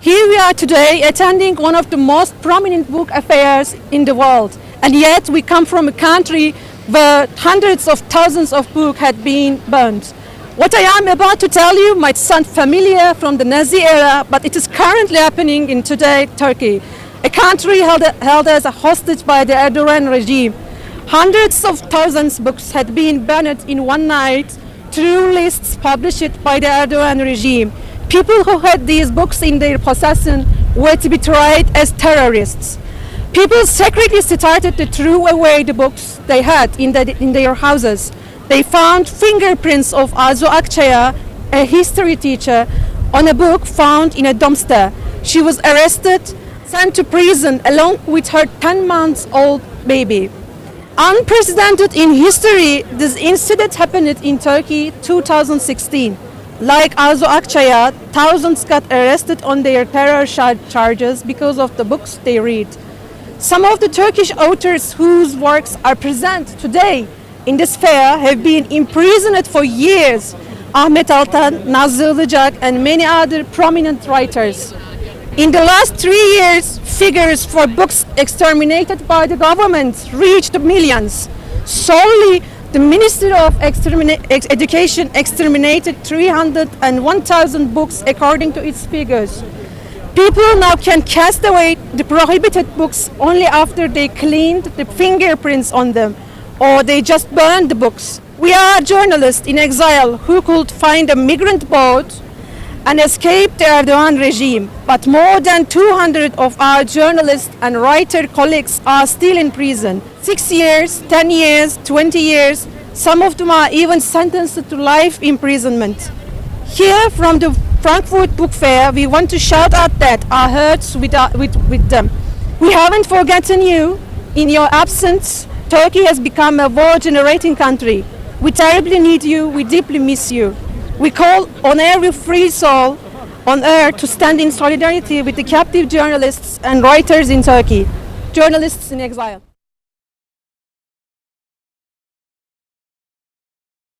Here we are today attending one of the most prominent book affairs in the world. And yet we come from a country where hundreds of thousands of books had been burned. What I am about to tell you might sound familiar from the Nazi era, but it is currently happening in today Turkey, a country held as a hostage by the Erdogan regime. Hundreds of thousands of books had been burned in one night through lists published by the Erdogan regime. People who had these books in their possession were to be tried as terrorists. People secretly started to throw away the books they had in their houses. They found fingerprints of Arzu Akçakaya, a history teacher, on a book found in a dumpster. She was arrested, sent to prison along with her 10-month-old baby. Unprecedented in history, this incident happened in Turkey 2016. Like Arzu Akçakaya, thousands got arrested on their terror charges because of the books they read. Some of the Turkish authors whose works are present today in this fair have been imprisoned for years. Ahmet Altan, Nazlı Ilıcak, and many other prominent writers. In the last 3 years, figures for books exterminated by the government reached millions. Solely the Ministry of Education exterminated 301,000 books according to its figures. People now can cast away the prohibited books only after they cleaned the fingerprints on them, or they just burned the books. We are journalists in exile who could find a migrant boat and escape the Erdogan regime, but more than 200 of our journalists and writer colleagues are still in prison. 6 years, 10 years, 20 years, some of them are even sentenced to life imprisonment. Here from the Frankfurt Book Fair, we want to shout out that our hearts with them. We haven't forgotten you. In your absence, Turkey has become a war-generating country. We terribly need you, we deeply miss you. We call on every free soul on earth to stand in solidarity with the captive journalists and writers in Turkey, journalists in exile.